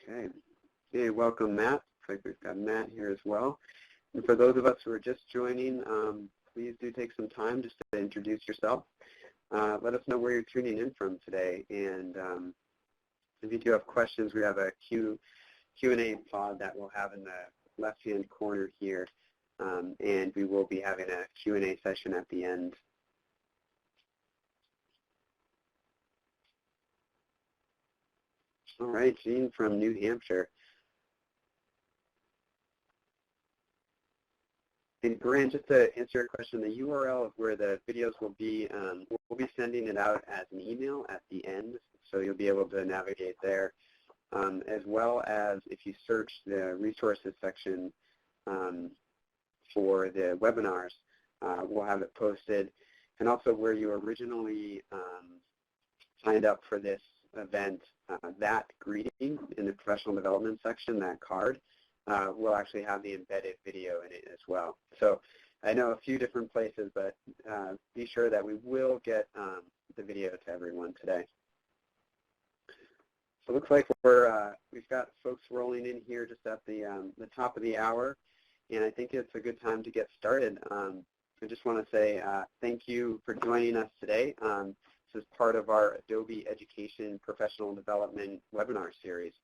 Okay. Hey, welcome, Matt. Looks like we've got Matt here as well. And for those of us who are just joining, please do take some time just to introduce yourself. Let us know where you're tuning in from today. And if you do have questions, we have a Q&A pod that we'll have in the left-hand corner here. And we will be having a Q&A session at the end. All right, Jean from New Hampshire. And Grant, just to answer your question, the URL of where the videos will be, we'll be sending it out as an email at the end, so you'll be able to navigate there, as well as if you search the resources section for the webinars, we'll have it posted, and also where you originally signed up for this event, that greeting in the professional development section, that card, we'll actually have the embedded video in it as well. So I know a few different places, but be sure that we will get the video to everyone today. So it looks like we've got folks rolling in here just at the top of the hour, and I think it's a good time to get started. I just want to say thank you for joining us today. This is part of our Adobe Education Professional Development webinar series.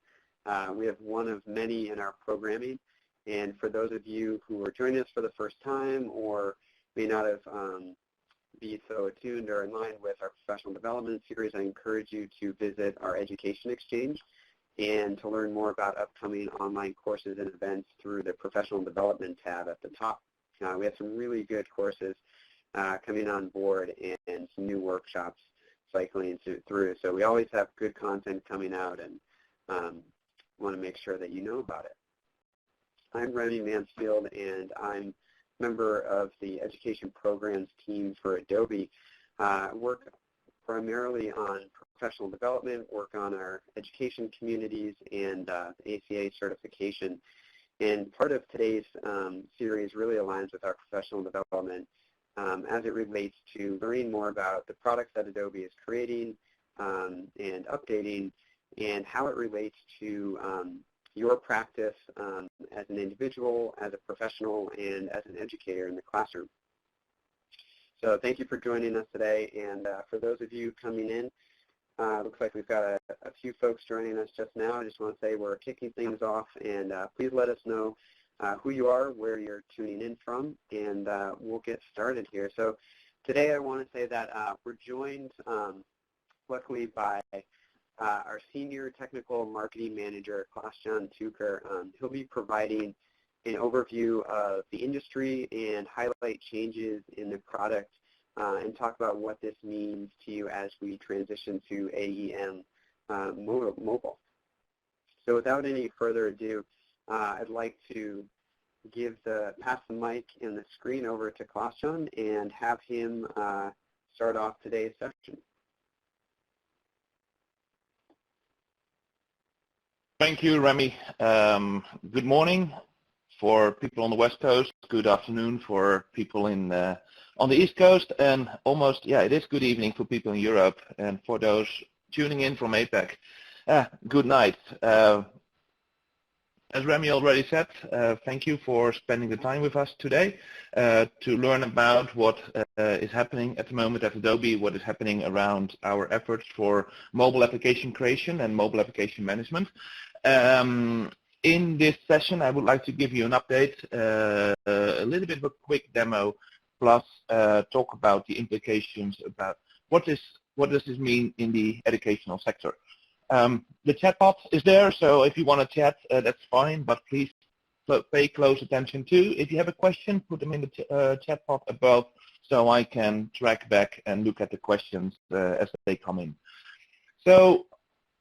We have one of many in our programming, and for those of you who are joining us for the first time or may not have be so attuned or in line with our professional development series, I encourage you to visit our Education Exchange and to learn more about upcoming online courses and events through the Professional Development tab at the top. We have some really good courses coming on board and some new workshops cycling through. So we always have good content coming out, and want to make sure that you know about it. I'm Remy Mansfield, and I'm a member of the Education Programs team for Adobe. Work primarily on professional development, work on our education communities, and ACA certification. And part of today's series really aligns with our professional development as it relates to learning more about the products that Adobe is creating and updating, and how it relates to your practice as an individual, as a professional, and as an educator in the classroom. So thank you for joining us today, and for those of you coming in, looks like we've got a few folks joining us just now. I just want to say we're kicking things off, and please let us know who you are, where you're tuning in from, and we'll get started here. So today I want to say that we're joined luckily by our Senior Technical Marketing Manager, Klaasjan Tukker. He'll be providing an overview of the industry and highlight changes in the product and talk about what this means to you as we transition to AEM Mobile. So without any further ado, I'd like to pass the mic and the screen over to Klaasjan and have him start off today's session. Thank you, Remy. Good morning for people on the West Coast. Good afternoon for people on the East Coast, and almost, it is good evening for people in Europe. And for those tuning in from APAC, good night. As Remy already said, thank you for spending the time with us today to learn about what is happening at the moment at Adobe, what is happening around our efforts for mobile application creation and mobile application management. In this session, I would like to give you an update, a little bit of a quick demo, plus talk about the implications about what does this mean in the educational sector. The chat box is there, so if you want to chat, that's fine, but please pay close attention too. If you have a question, put them in the chat box above so I can track back and look at the questions as they come in. So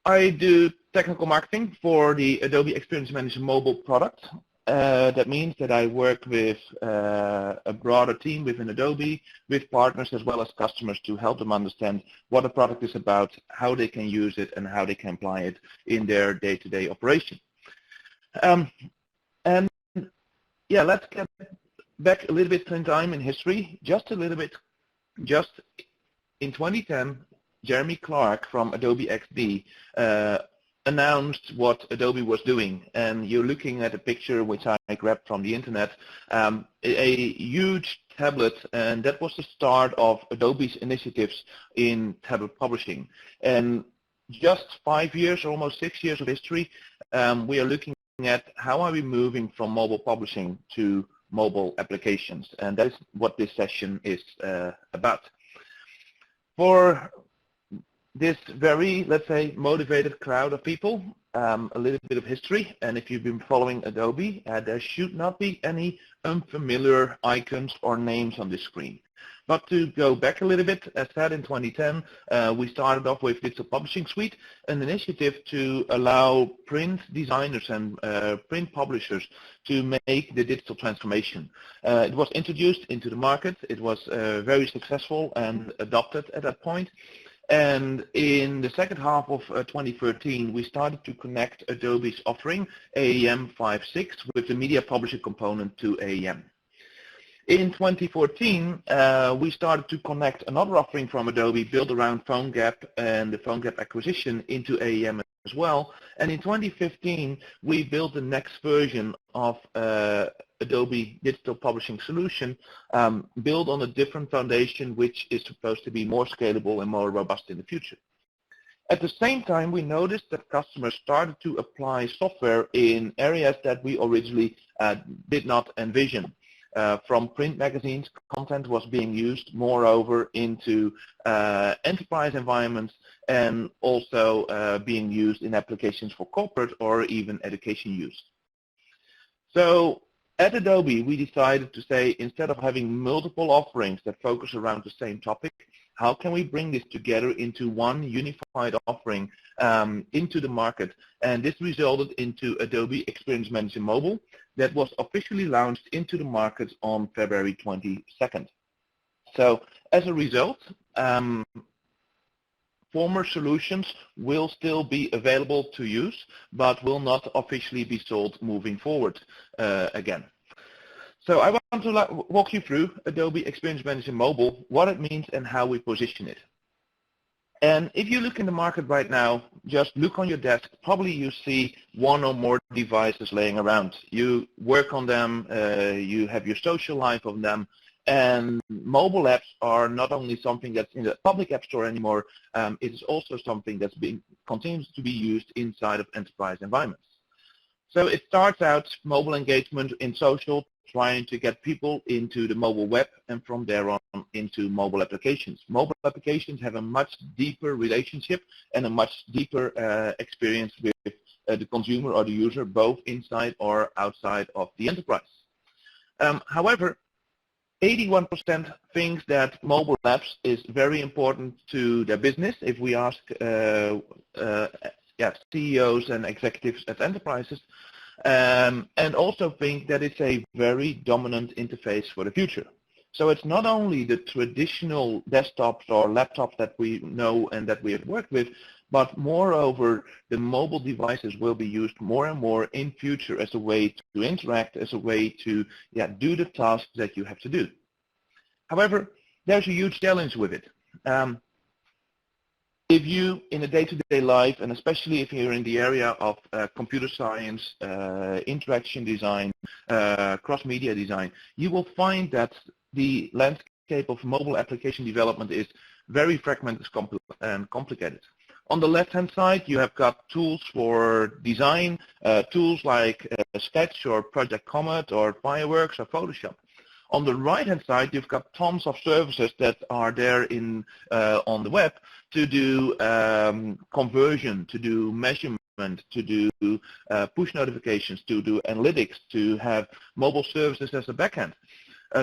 I do technical marketing for the Adobe Experience Manager mobile product. That means that I work with a broader team within Adobe, with partners as well as customers to help them understand what the product is about, how they can use it, and how they can apply it in their day-to-day operation. Let's get back a little bit in time in history, just a little bit. Just in 2010, Jeremy Clark from Adobe XD announced what Adobe was doing, and you're looking at a picture which I grabbed from the internet, a huge tablet, and that was the start of Adobe's initiatives in tablet publishing. And just 5 years, almost 6 years of history, we are looking at how are we moving from mobile publishing to mobile applications, and that is what this session is about. For this very, let's say, motivated crowd of people, a little bit of history, and if you've been following Adobe, there should not be any unfamiliar icons or names on the screen. But to go back a little bit, as said, in 2010, we started off with Digital Publishing Suite, an initiative to allow print designers and print publishers to make the digital transformation. It was introduced into the market. It was very successful and adopted at that point. And in the second half of 2013, we started to connect Adobe's offering, AEM 5.6, with the media publisher component to AEM. In 2014, we started to connect another offering from Adobe built around PhoneGap and the PhoneGap acquisition into AEM as well. And in 2015, we built the next version of Adobe Digital Publishing Solution, built on a different foundation, which is supposed to be more scalable and more robust in the future. At the same time, we noticed that customers started to apply software in areas that we originally did not envision. From print magazines, content was being used moreover into enterprise environments and also being used in applications for corporate or even education use. So at Adobe, we decided to say, instead of having multiple offerings that focus around the same topic, how can we bring this together into one unified offering into the market? And this resulted into Adobe Experience Manager Mobile that was officially launched into the market on February 22nd. So as a result, former solutions will still be available to use, but will not officially be sold moving forward again. So I want to walk you through Adobe Experience Manager Mobile, what it means and how we position it. And if you look in the market right now, just look on your desk, probably you see one or more devices laying around. You work on them, you have your social life on them, and mobile apps are not only something that's in the public app store anymore, it is also something that's continues to be used inside of enterprise environments. So it starts out mobile engagement in social, trying to get people into the mobile web, and from there on into mobile applications. Mobile applications have a much deeper relationship and a much deeper experience with the consumer or the user, both inside or outside of the enterprise. However, 81% thinks that mobile apps is very important to their business. If we ask CEOs and executives at enterprises, and also think that it's a very dominant interface for the future. So it's not only the traditional desktops or laptops that we know and that we have worked with, but moreover, the mobile devices will be used more and more in future as a way to interact, as a way to do the tasks that you have to do. However, there's a huge challenge with it. If you, in a day-to-day life, and especially if you're in the area of computer science, interaction design, cross-media design, you will find that the landscape of mobile application development is very fragmented and complicated. On the left-hand side, you have got tools for design, tools like Sketch or Project Comet or Fireworks or Photoshop. On the right-hand side, you've got tons of services that are there on the web to do conversion, to do measurement, to do push notifications, to do analytics, to have mobile services as a backend.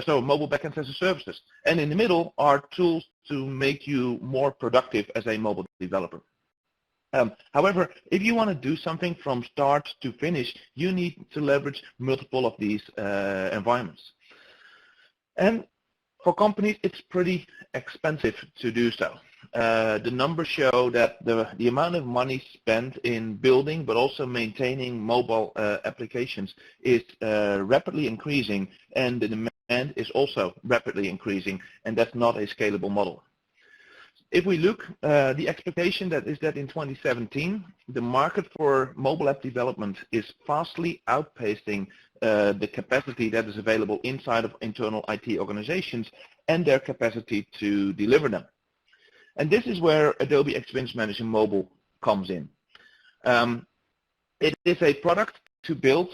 So mobile backends as a services. And in the middle are tools to make you more productive as a mobile developer. However, if you want to do something from start to finish, you need to leverage multiple of these environments. And for companies, it's pretty expensive to do so. The numbers show that the amount of money spent in building but also maintaining mobile applications is rapidly increasing, and the demand is also rapidly increasing, and that's not a scalable model. If we look, the expectation that is that in 2017, the market for mobile app development is vastly outpacing the capacity that is available inside of internal IT organizations and their capacity to deliver them. And this is where Adobe Experience Manager Mobile comes in. It is a product to build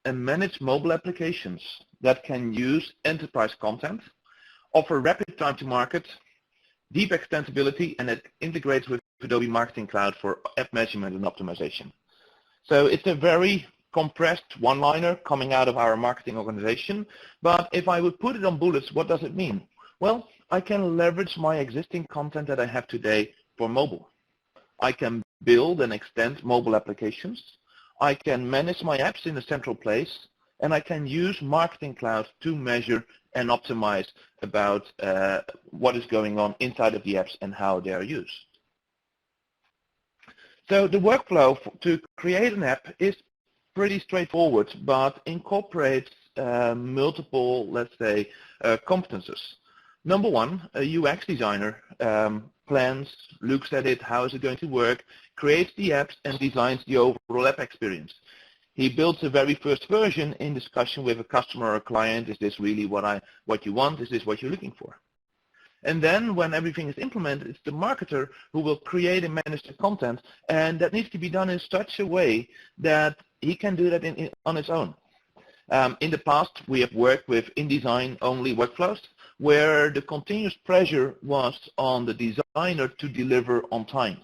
and manage mobile applications that can use enterprise content, offer rapid time to market, deep extensibility, and it integrates with Adobe Marketing Cloud for app measurement and optimization. So it's a very compressed one-liner coming out of our marketing organization, but if I would put it on bullets, what does it mean? Well, I can leverage my existing content that I have today for mobile. I can build and extend mobile applications. I can manage my apps in a central place, and I can use Marketing Cloud to measure and optimize about what is going on inside of the apps and how they are used. So the workflow to create an app is pretty straightforward, but incorporates multiple, let's say, competences. Number one, a UX designer plans, looks at it, how is it going to work, creates the apps, and designs the overall app experience. He builds the very first version in discussion with a customer or a client. Is this really what you want? Is this what you're looking for? And then when everything is implemented, it's the marketer who will create and manage the content, and that needs to be done in such a way that he can do that on his own. In the past, we have worked with InDesign-only workflows, where the continuous pressure was on the designer to deliver on time.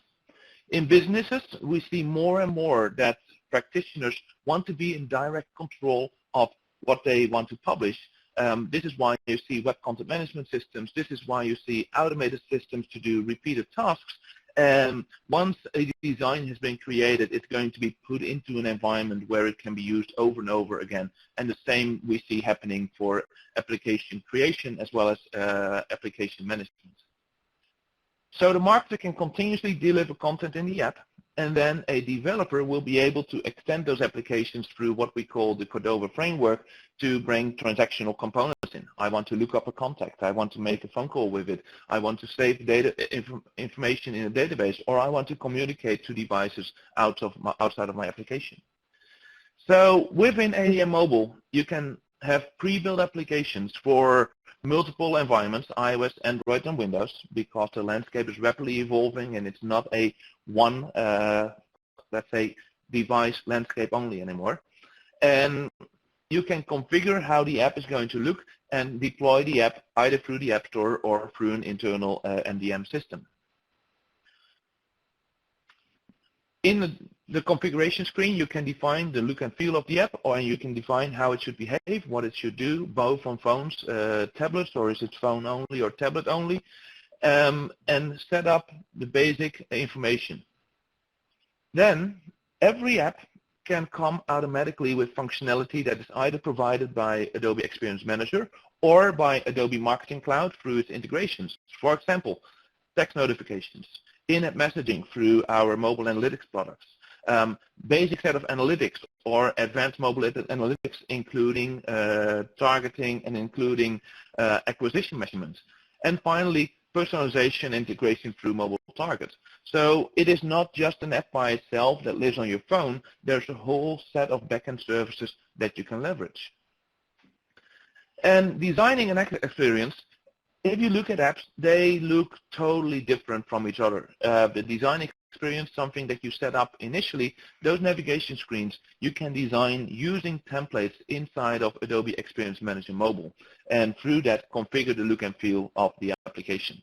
In businesses, we see more and more that practitioners want to be in direct control of what they want to publish. This is why you see web content management systems. This is why you see automated systems to do repeated tasks. And once a design has been created, it's going to be put into an environment where it can be used over and over again. And the same we see happening for application creation as well as application management. So the marketer can continuously deliver content in the app, and then a developer will be able to extend those applications through what we call the Cordova Framework to bring transactional components in. I want to look up a contact. I want to make a phone call with it. I want to save data information in a database, or I want to communicate to devices outside of my application. So within AEM Mobile, you can have pre-built applications for multiple environments, iOS, Android, and Windows, because the landscape is rapidly evolving and it's not a one, let's say, device landscape only anymore. And you can configure how the app is going to look and deploy the app either through the App Store or through an internal MDM system. In the configuration screen, you can define the look and feel of the app, or you can define how it should behave, what it should do, both on phones, tablets, or is it phone only or tablet only, and set up the basic information. Then every app can come automatically with functionality that is either provided by Adobe Experience Manager or by Adobe Marketing Cloud through its integrations. For example, text notifications, in-app messaging through our mobile analytics products, basic set of analytics or advanced mobile analytics, including targeting and including acquisition measurements. And finally, personalization integration through mobile targets. So it is not just an app by itself that lives on your phone. There's a whole set of backend services that you can leverage. And designing an experience, if you look at apps, they look totally different from each other. The design experience, something that you set up initially, those navigation screens, you can design using templates inside of Adobe Experience Manager Mobile, and through that configure the look and feel of the application.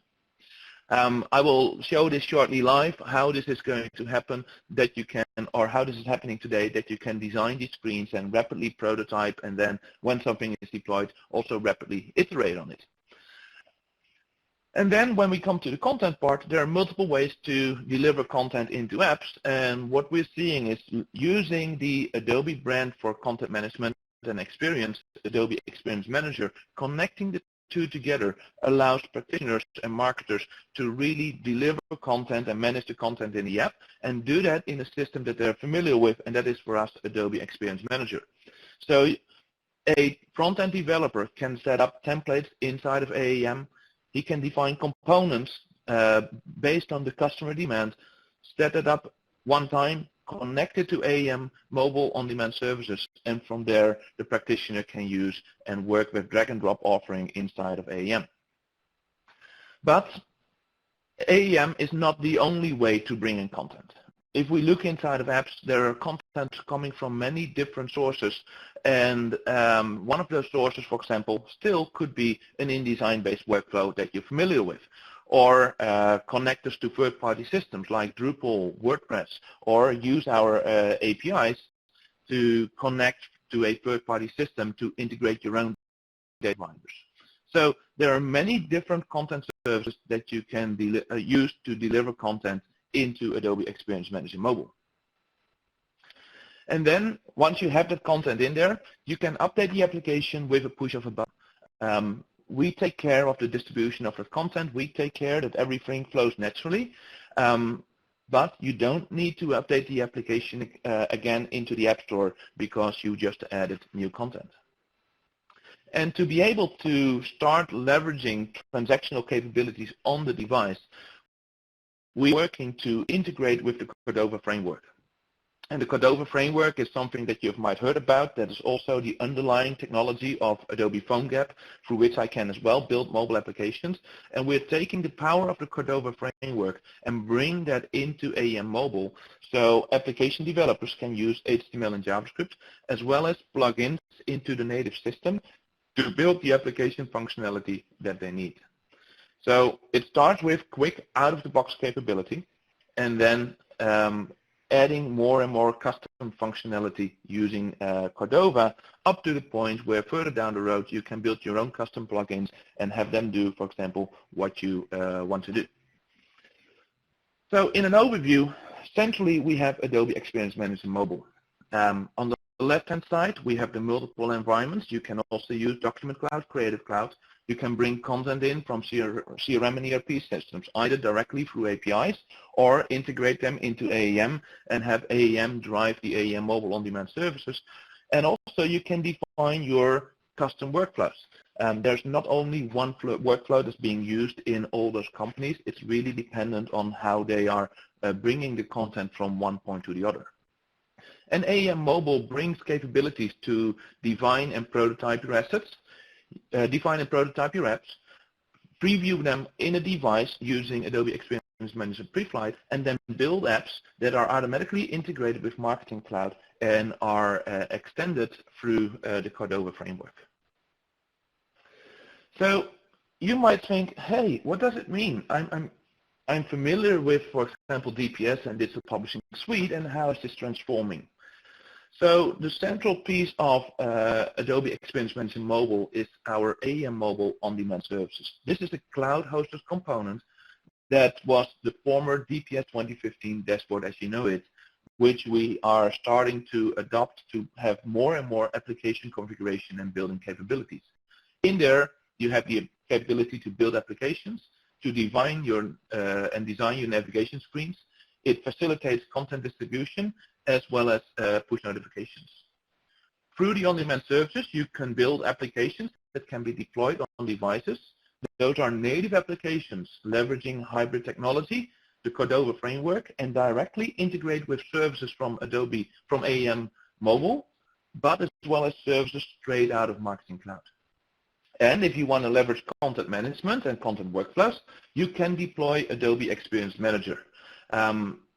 I will show this shortly live, how this is going to happen, that you can, or how this is happening today, that you can design these screens and rapidly prototype, and then when something is deployed, also rapidly iterate on it. And then when we come to the content part, there are multiple ways to deliver content into apps, and what we're seeing is using the Adobe brand for content management and experience, Adobe Experience Manager, connecting the two together allows practitioners and marketers to really deliver content and manage the content in the app, and do that in a system that they're familiar with, and that is for us Adobe Experience Manager. So a front-end developer can set up templates inside of AEM. He can define components based on the customer demand, set it up one time, connect it to AEM Mobile on-demand services, and from there the practitioner can use and work with drag-and-drop offering inside of AEM. But AEM is not the only way to bring in content. If we look inside of apps, there are content coming from many different sources, and one of those sources, for example, still could be an InDesign-based workflow that you're familiar with, or connect us to third-party systems like Drupal, WordPress, or use our APIs to connect to a third-party system to integrate your own data binders. So there are many different content services that you can use to deliver content into Adobe Experience Manager Mobile. And then once you have that content in there, you can update the application with a push of a button. We take care of the distribution of the content. We take care that everything flows naturally. But you don't need to update the application again into the App Store because you just added new content. And to be able to start leveraging transactional capabilities on the device, we're working to integrate with the Cordova Framework. And the Cordova Framework is something that you might have heard about. That is also the underlying technology of Adobe PhoneGap, through which I can as well build mobile applications. And we're taking the power of the Cordova Framework and bring that into AEM Mobile so application developers can use HTML and JavaScript as well as plugins into the native system to build the application functionality that they need. So it starts with quick out-of-the-box capability, and then adding more and more custom functionality using Cordova up to the point where further down the road you can build your own custom plugins and have them do, for example, what you want to do. So in an overview, centrally we have Adobe Experience Manager Mobile. On the left-hand side, we have the multiple environments. You can also use Document Cloud, Creative Cloud. You can bring content in from CRM and ERP systems, either directly through APIs or integrate them into AEM and have AEM drive the AEM Mobile on-demand services. And also you can define your custom workflows. There's not only one workflow that's being used in all those companies. It's really dependent on how they are bringing the content from one point to the other. And AEM Mobile brings capabilities to define and prototype your assets, define and prototype your apps, preview them in a device using Adobe Experience Manager Preflight, and then build apps that are automatically integrated with Marketing Cloud and are extended through the Cordova Framework. So you might think, hey, what does it mean? I'm familiar with, for example, DPS and Digital Publishing Suite, and how is this transforming? So the central piece of Adobe Experience Manager Mobile is our AEM Mobile on-demand services. This is a cloud-hosted component that was the former DPS 2015 dashboard as you know it, which we are starting to adopt to have more and more application configuration and building capabilities. In there, you have the capability to build applications, to define your and design your navigation screens. It facilitates content distribution as well as push notifications. Through the on-demand services, you can build applications that can be deployed on devices. Those are native applications leveraging hybrid technology, the Cordova Framework, and directly integrate with services from Adobe, from AEM Mobile, but as well as services straight out of Marketing Cloud. And if you want to leverage content management and content workflows, you can deploy Adobe Experience Manager.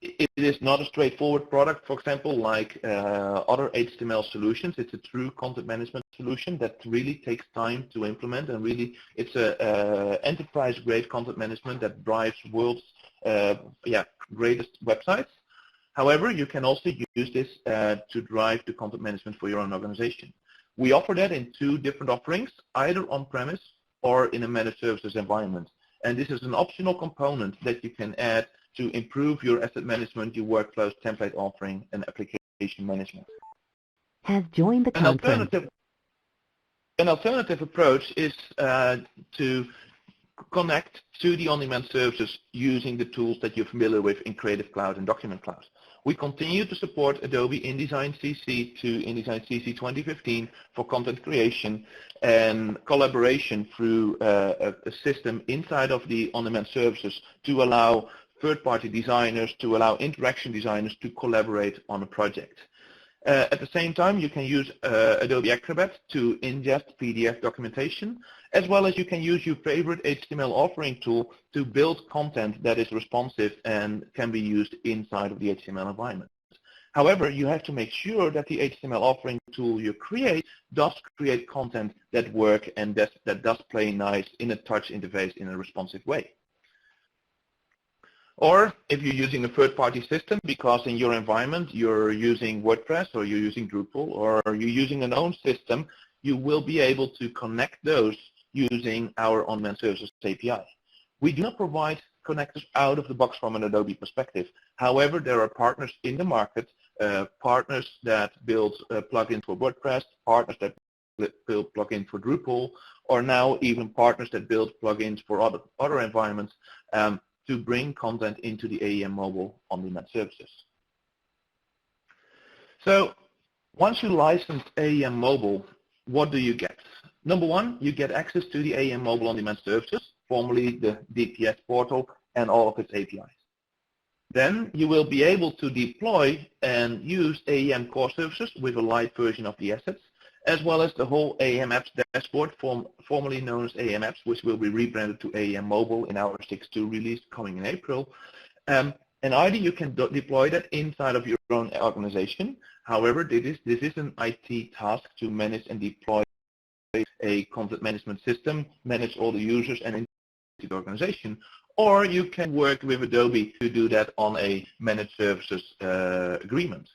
It is not a straightforward product, for example, like other HTML solutions. It's a true content management solution that really takes time to implement, and really it's a enterprise-grade content management that drives world's greatest websites. However, you can also use this to drive the content management for your own organization. We offer that in two different offerings, either on-premise or in a managed services environment. And this is an optional component that you can add to improve your asset management, your workflows, template offering, and application management. Has joined the conference. An alternative approach is to connect to the on-demand services using the tools that you're familiar with in Creative Cloud and Document Cloud. We continue to support Adobe InDesign CC to InDesign CC 2015 for content creation and collaboration through a system inside of the on-demand services to allow third-party designers, to allow interaction designers to collaborate on a project. At the same time, you can use Adobe Acrobat to ingest PDF documentation, as well as you can use your favorite HTML authoring tool to build content that is responsive and can be used inside of the HTML environment. However, you have to make sure that the HTML authoring tool you create does create content that works and that does play nice in a touch interface in a responsive way. Or if you're using a third-party system because in your environment you're using WordPress or you're using Drupal or you're using an own system, you will be able to connect those using our on-demand services API. We do not provide connectors out of the box from an Adobe perspective. However, there are partners in the market, partners that build plugins for WordPress, partners that build plugins for Drupal, or now even partners that build plugins for other environments to bring content into the AEM Mobile on-demand services. So once you license AEM Mobile, what do you get? Number one, you get access to the AEM Mobile on-demand services, formerly the DPS portal and all of its APIs. Then you will be able to deploy and use AEM core services with a light version of the assets, as well as the whole AEM Apps dashboard, formerly known as AEM Apps, which will be rebranded to AEM Mobile in our 6.2 release coming in April. And either you can deploy that inside of your own organization. However, this is an IT task to manage and deploy a content management system, manage all the users and into the organization. Or you can work with Adobe to do that on a managed services agreement.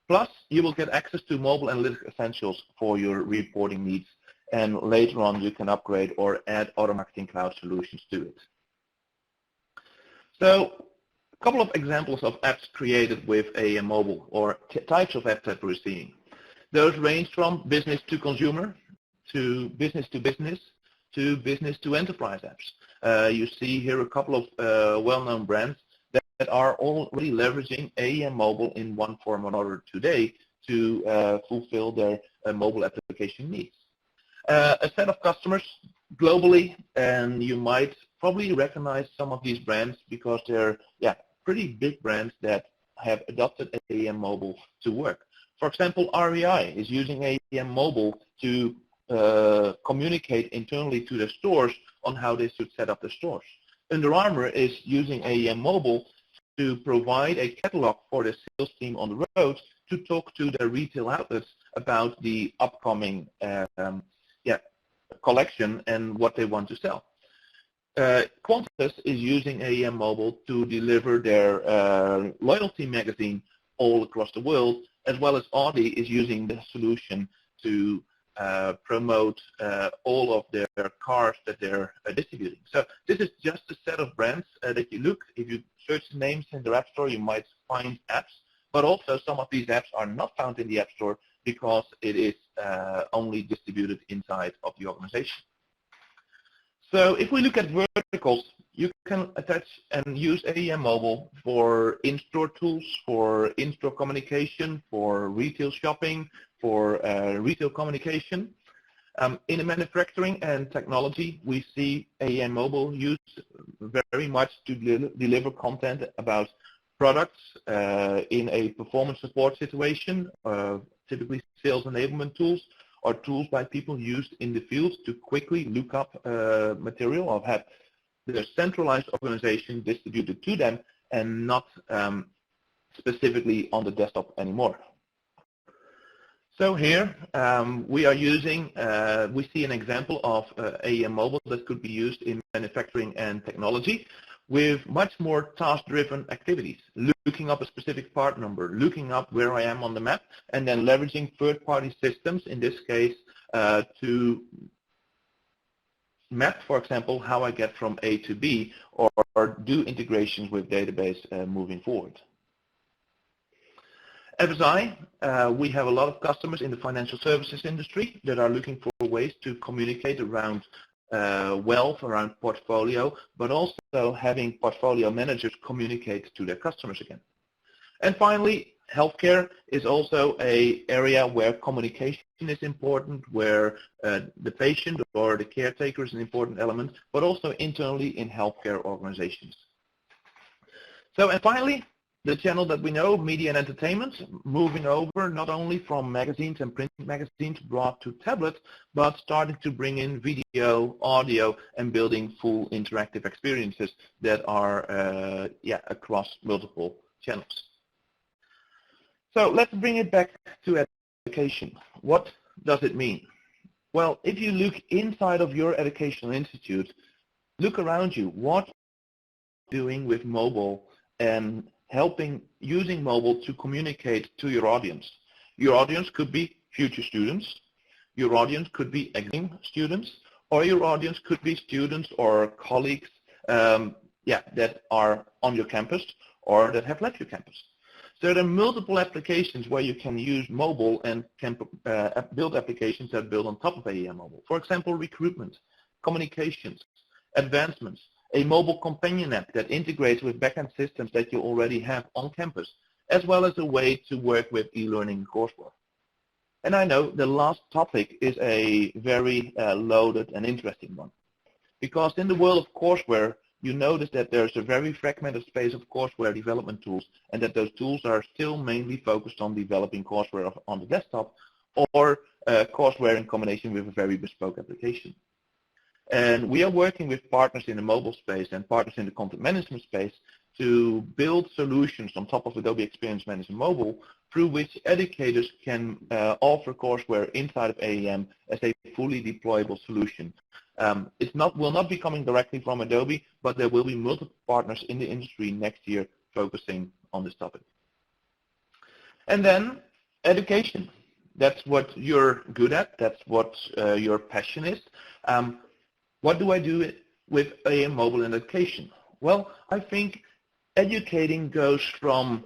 Plus, you will get access to mobile analytics essentials for your reporting needs, and later on you can upgrade or add other marketing cloud solutions to it. So, a couple of examples of apps created with AEM Mobile, or types of apps that we're seeing. Those range from business to consumer, to business to enterprise apps. You see here a couple of well-known brands that are already leveraging AEM Mobile in one form or another today to fulfill their mobile application needs. A set of customers globally, and you might probably recognize some of these brands because they're pretty big brands that have adopted AEM Mobile to work. For example, REI is using AEM Mobile to communicate internally to their stores on how they should set up their stores. Under Armour is using AEM Mobile to provide a catalog for the sales team on the road to talk to their retail outlets about the upcoming collection and what they want to sell. Qantas is using AEM Mobile to deliver their loyalty magazine all across the world, as well as Audi is using the solution to promote all of their cars that they're distributing. So this is just a set of brands that you look. If you search the names in their App Store, you might find apps, but also some of these apps are not found in the App Store because it is only distributed inside of the organization. So if we look at verticals, you can attach and use AEM Mobile for in-store tools, for in-store communication, for retail shopping, for retail communication. In the manufacturing and technology, we see AEM Mobile used very much to deliver content about products in a performance support situation, typically sales enablement tools, or tools by people used in the field to quickly look up material or have the centralized organization distributed to them and not specifically on the desktop anymore. So here we are using, we see an example of AEM Mobile that could be used in manufacturing and technology with much more task-driven activities, looking up a specific part number, looking up where I am on the map, and then leveraging third-party systems, in this case, to map, for example, how I get from A to B, or do integrations with database moving forward. FSI, we have a lot of customers in the financial services industry that are looking for ways to communicate around wealth, around portfolio, but also having portfolio managers communicate to their customers again. And finally, healthcare is also an area where communication is important, where the patient or the caretaker is an important element, but also internally in healthcare organizations. So, and finally, the channel that we know, media and entertainment, moving over not only from magazines and print magazines brought to tablets, but starting to bring in video, audio, and building full interactive experiences that are across multiple channels. So let's bring it back to education. What does it mean? Well, if you look inside of your educational institute, look around you. What are you doing with mobile and using mobile to communicate to your audience? Your audience could be future students, your audience could be existing students, or your audience could be students or colleagues that are on your campus or that have left your campus. So there are multiple applications where you can use mobile and can build applications that build on top of AEM Mobile. For example, recruitment, communications, advancements, a mobile companion app that integrates with backend systems that you already have on campus, as well as a way to work with e-learning coursework. And I know the last topic is a very loaded and interesting one, because in the world of courseware, you notice that there's a very fragmented space of courseware development tools, and that those tools are still mainly focused on developing courseware on the desktop or courseware in combination with a very bespoke application. And we are working with partners in the mobile space and partners in the content management space to build solutions on top of Adobe Experience Manager Mobile through which educators can offer courseware inside of AEM as a fully deployable solution. It will not be coming directly from Adobe, but there will be multiple partners in the industry next year focusing on this topic. And then education. That's what you're good at. That's what your passion is. What do I do with AEM Mobile and education? Well, I think educating goes from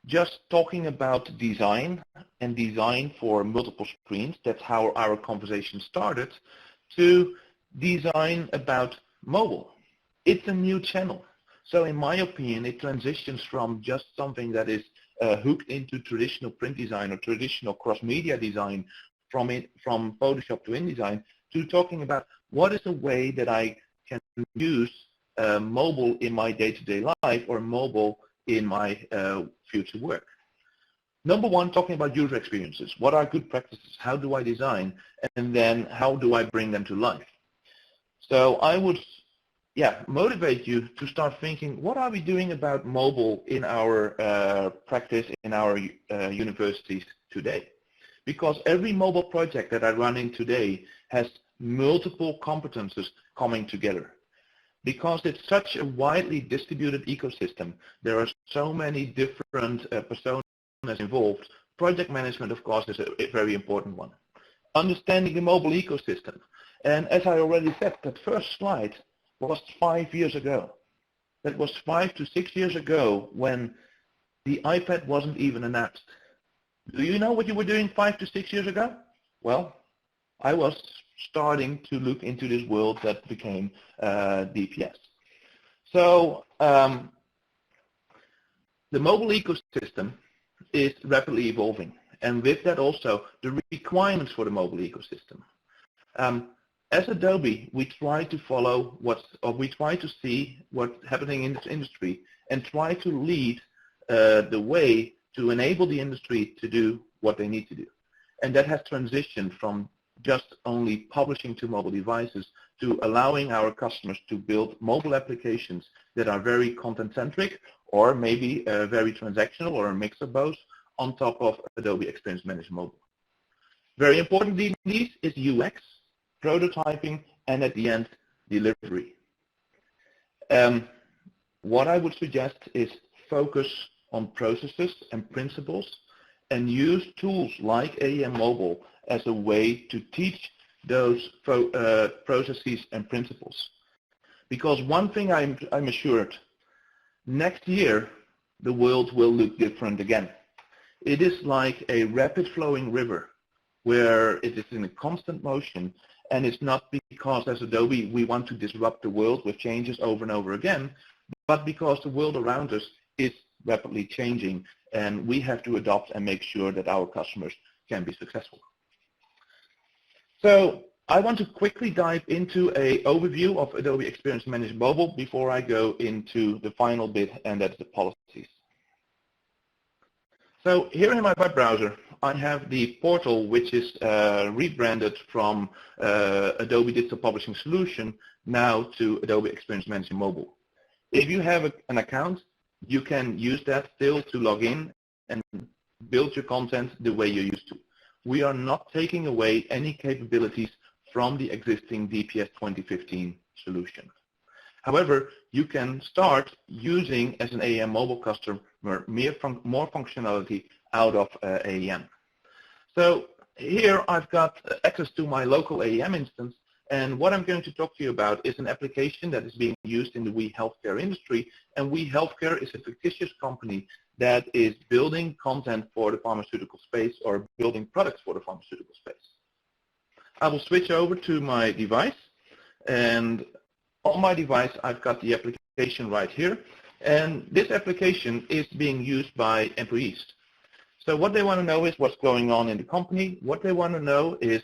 just talking about design and design for multiple screens. That's how our conversation started, to design about mobile. It's a new channel. So in my opinion, it transitions from just something that is hooked into traditional print design or traditional cross-media design from Photoshop to InDesign, to talking about what is a way that I can use mobile in my day-to-day life or mobile in my future work. Number one, talking about user experiences. What are good practices? How do I design? And then how do I bring them to life? So I would motivate you to start thinking, what are we doing about mobile in our practice in our universities today? Because every mobile project that I run in today has multiple competences coming together. Because it's such a widely distributed ecosystem, there are so many different personas involved. Project management, of course, is a very important one. Understanding the mobile ecosystem. And as I already said, that first slide was 5 years ago. That was 5 to 6 years ago when the iPad wasn't even announced. Do you know what you were doing 5 to 6 years ago? Well, I was starting to look into this world that became DPS. So the mobile ecosystem is rapidly evolving, and with that also the requirements for the mobile ecosystem. As Adobe, we try to follow we try to see what's happening in this industry and try to lead the way to enable the industry to do what they need to do. And that has transitioned from just only publishing to mobile devices to allowing our customers to build mobile applications that are very content-centric or maybe very transactional or a mix of both on top of Adobe Experience Manager Mobile. Very important in these is UX, prototyping, and at the end, delivery. What I would suggest is focus on processes and principles and use tools like AEM Mobile as a way to teach those processes and principles. Because one thing I'm assured, next year the world will look different again. It is like a rapid flowing river where it is in a constant motion, and it's not because as Adobe we want to disrupt the world with changes over and over again, but because the world around us is rapidly changing, and we have to adopt and make sure that our customers can be successful. So I want to quickly dive into an overview of Adobe Experience Manager Mobile before I go into the final bit, and that's the policies. So here in my web browser, I have the portal, which is rebranded from Adobe Digital Publishing Solution now to Adobe Experience Manager Mobile. If you have an account, you can use that still to log in and build your content the way you used to. We are not taking away any capabilities from the existing DPS 2015 solution. However, you can start using, as an AEM Mobile customer, more functionality out of AEM. So here I've got access to my local AEM instance, and what I'm going to talk to you about is an application that is being used in the We Healthcare industry, and We Healthcare is a fictitious company that is building content for the pharmaceutical space or building products for the pharmaceutical space. I will switch over to my device, and on my device I've got the application right here, and this application is being used by employees. So what they want to know is what's going on in the company. What they want to know is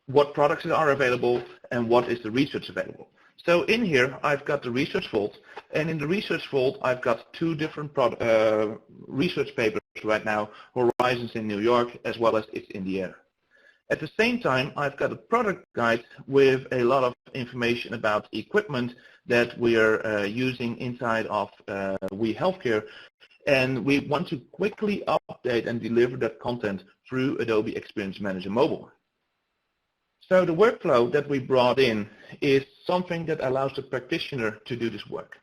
what products are available and what is the research available. So in here I've got the research vault, and in the research vault I've got two different research papers right now, Horizons in New York as well as It's in the Air. At the same time, I've got a product guide with a lot of information about equipment that we are using inside of We Healthcare, and we want to quickly update and deliver that content through Adobe Experience Manager Mobile. So the workflow that we brought in is something that allows the practitioner to do this work.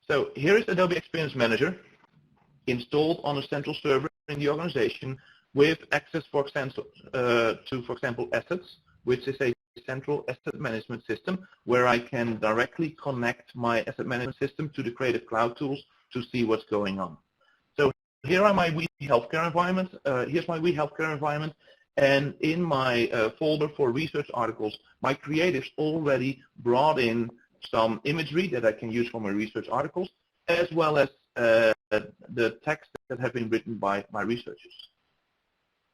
So here is Adobe Experience Manager installed on a central server in the organization with access, for example, assets, which is a central asset management system where I can directly connect my asset management system to the Creative Cloud tools to see what's going on. So here are my We Healthcare environment. Here's my We Healthcare environment, and in my folder for research articles, my creatives already brought in some imagery that I can use for my research articles, as well as the text that have been written by my researchers.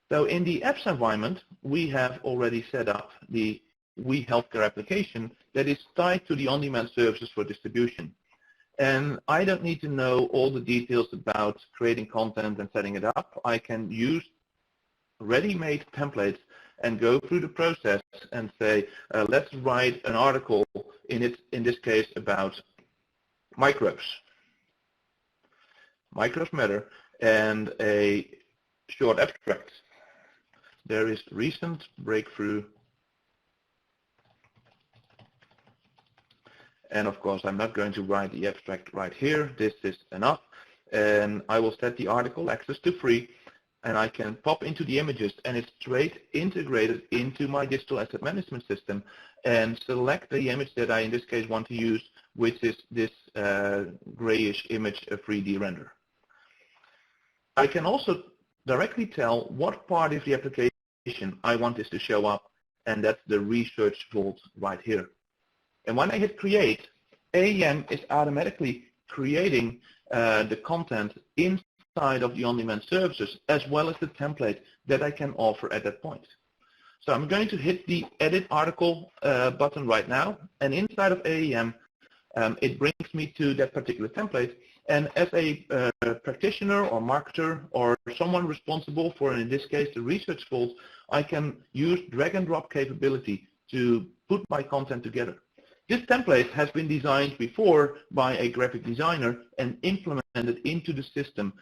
So in the apps environment, we have already set up the We Healthcare application that is tied to the on-demand services for distribution. And I don't need to know all the details about creating content and setting it up. I can use ready-made templates and go through the process and say, let's write an article, in this case, about microbes. Microbes matter, and a short abstract. There is recent breakthrough, and of course I'm not going to write the abstract right here. This is enough, and I will set the article access to free, and I can pop into the images, and it's straight integrated into my digital asset management system, and select the image that I in this case want to use, which is this grayish image, a 3D render. I can also directly tell what part of the application I want this to show up, and that's the research vault right here. And when I hit create, AEM is automatically creating the content inside of the on-demand services, as well as the template that I can offer at that point. So I'm going to hit the edit article button right now, and inside of AEM it brings me to that particular template. And as a practitioner or marketer or someone responsible for, in this case, the research vault, I can use drag and drop capability to put my content together. This template has been designed before by a graphic designer and implemented into the system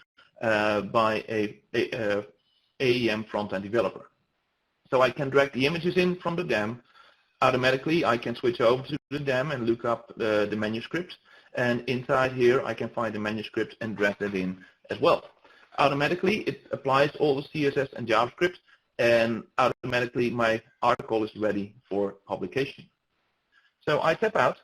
by a AEM front-end developer. So I can drag the images in from the DAM. Automatically, I can switch over to the DAM and look up the manuscript. And inside here, I can find the manuscript and drag that in as well. Automatically, it applies all the CSS and JavaScript, and automatically my article is ready for publication. So I tap out,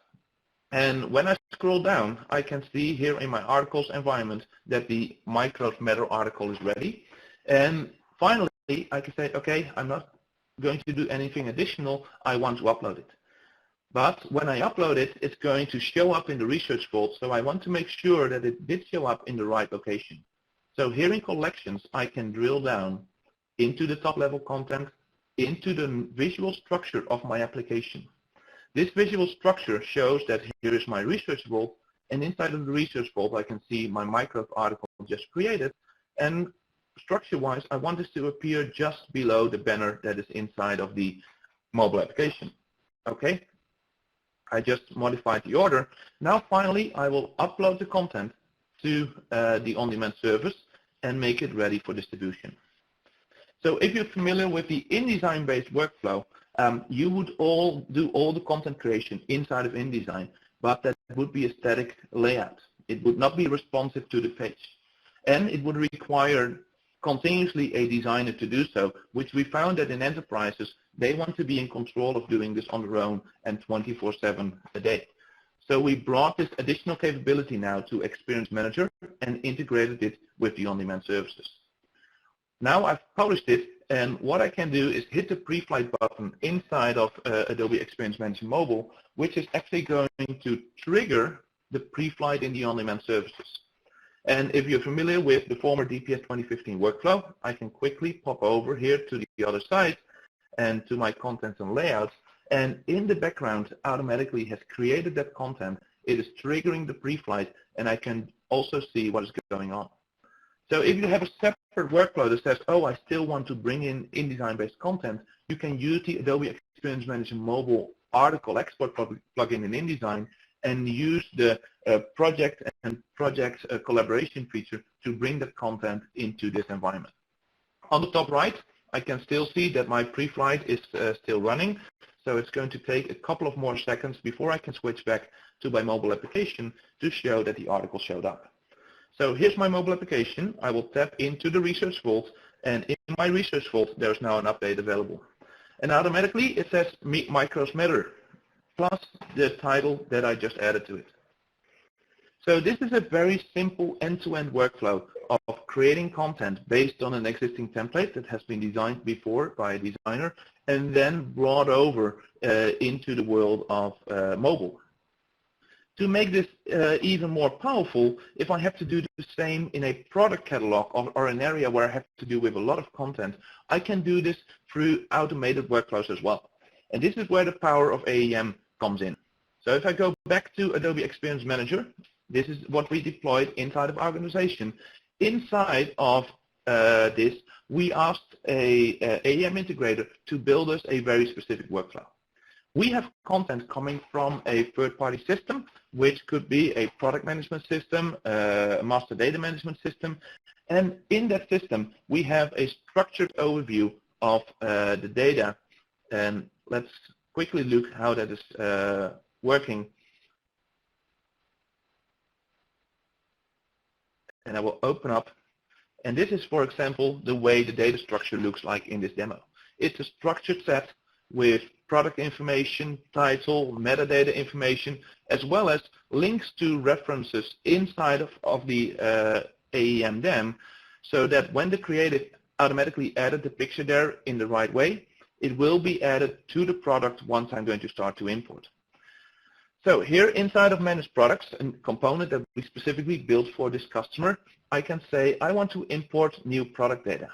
and when I scroll down, I can see here in my articles environment that the Microbes Matter article is ready. And finally, I can say, okay, I'm not going to do anything additional. I want to upload it. But when I upload it, it's going to show up in the research vault, so I want to make sure that it did show up in the right location. So here in collections, I can drill down into the top-level content, into the visual structure of my application. This visual structure shows that here is my research vault, and inside of the research vault, I can see my Microsoft article just created, and structure-wise, I want this to appear just below the banner that is inside of the mobile application. Okay, I just modified the order. Now finally, I will upload the content to the on-demand service and make it ready for distribution. So if you're familiar with the InDesign-based workflow, you would all do all the content creation inside of InDesign, but that would be a static layout. It would not be responsive to the page. And it would require continuously a designer to do so, which we found that in enterprises, they want to be in control of doing this on their own and 24/7 a day. So we brought this additional capability now to Experience Manager and integrated it with the on-demand services. Now I've published it, and what I can do is hit the pre-flight button inside of Adobe Experience Manager Mobile, which is actually going to trigger the pre-flight in the on-demand services. And if you're familiar with the former DPS 2015 workflow, I can quickly pop over here to the other side and to my contents and layouts, and in the background automatically has created that content. It is triggering the pre-flight, and I can also see what is going on. So if you have a separate workflow that says, oh, I still want to bring in InDesign-based content, you can use the Adobe Experience Manager Mobile article export plugin in InDesign and use the project and project collaboration feature to bring that content into this environment. On the top right, I can still see that my pre-flight is still running, so it's going to take a couple of more seconds before I can switch back to my mobile application to show that the article showed up. So here's my mobile application. I will tap into the research vault, and in my research vault, there's now an update available. And automatically, it says Meet Micros Matter, plus the title that I just added to it. So this is a very simple end-to-end workflow of creating content based on an existing template that has been designed before by a designer and then brought over into the world of mobile. To make this even more powerful, if I have to do the same in a product catalog or an area where I have to do with a lot of content, I can do this through automated workflows as well. And this is where the power of AEM comes in. So if I go back to Adobe Experience Manager, this is what we deployed inside of our organization. Inside of this, we asked a AEM integrator to build us a very specific workflow. We have content coming from a third-party system, which could be a product management system, a master data management system. And in that system, we have a structured overview of the data. And let's quickly look how that is working. And I will open up. And this is, for example, the way the data structure looks like in this demo. It's a structured set with product information, title, metadata information, as well as links to references inside of the AEM DEM, so that when the creative automatically added the picture there in the right way, it will be added to the product once I'm going to start to import. So here inside of Managed Products, a component that we specifically built for this customer, I can say I want to import new product data.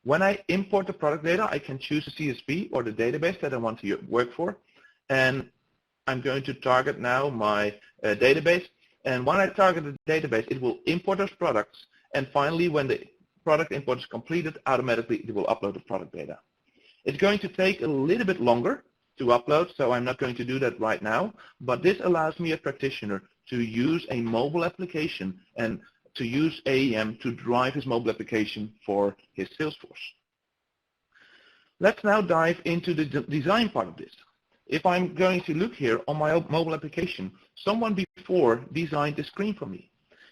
When I import the product data, I can choose a CSV or the database that I want to work for. And I'm going to target now my database. And when I target the database, it will import those products. And finally, when the product import is completed, automatically it will upload the product data. It's going to take a little bit longer to upload, so I'm not going to do that right now. But this allows me, a practitioner, to use a mobile application and to use AEM to drive his mobile application for his sales force. Let's now dive into the design part of this. If I'm going to look here on my mobile application, someone before designed the screen for me.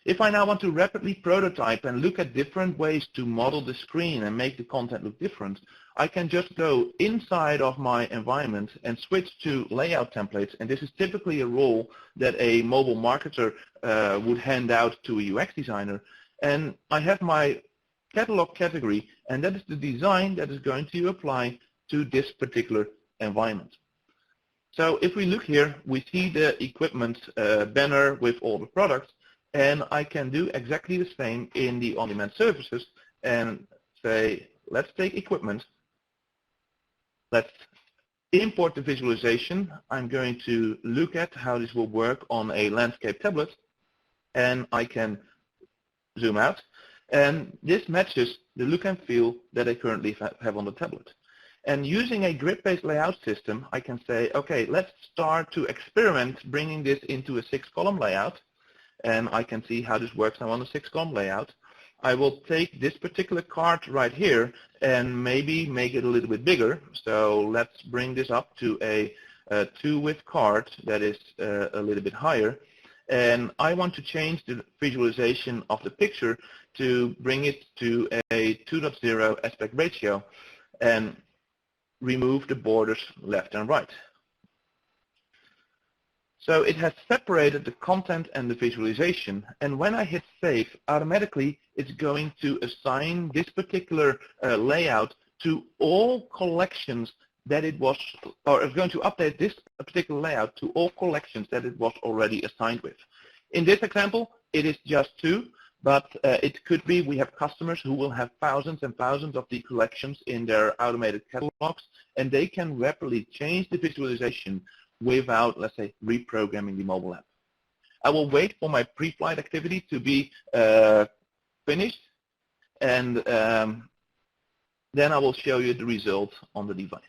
If I now want to rapidly prototype and look at different ways to model the screen and make the content look different, I can just go inside of my environment and switch to layout templates. And this is typically a role that a mobile marketer would hand out to a UX designer. And I have my catalog category, and that is the design that is going to apply to this particular environment. So if we look here, we see the equipment banner with all the products, and I can do exactly the same in the on-demand services and say, let's take equipment, let's import the visualization. I'm going to look at how this will work on a landscape tablet, and I can zoom out, and this matches the look and feel that I currently have on the tablet. And using a grid-based layout system, I can say, okay, let's start to experiment bringing this into a 6-column layout, and I can see how this works now on a 6-column layout. I will take this particular card right here and maybe make it a little bit bigger. So let's bring this up to a 2-width card that is a little bit higher. And I want to change the visualization of the picture to bring it to a 2.0 aspect ratio and remove the borders left and right. So it has separated the content and the visualization, and when I hit save, automatically it's going to assign this particular layout to all collections that it was, or it's going to update this particular layout to all collections that it was already assigned with. In this example, it is just 2, but it could be we have customers who will have thousands and thousands of the collections in their automated catalogs, and they can rapidly change the visualization without, let's say, reprogramming the mobile app. I will wait for my pre-flight activity to be finished, and then I will show you the result on the device.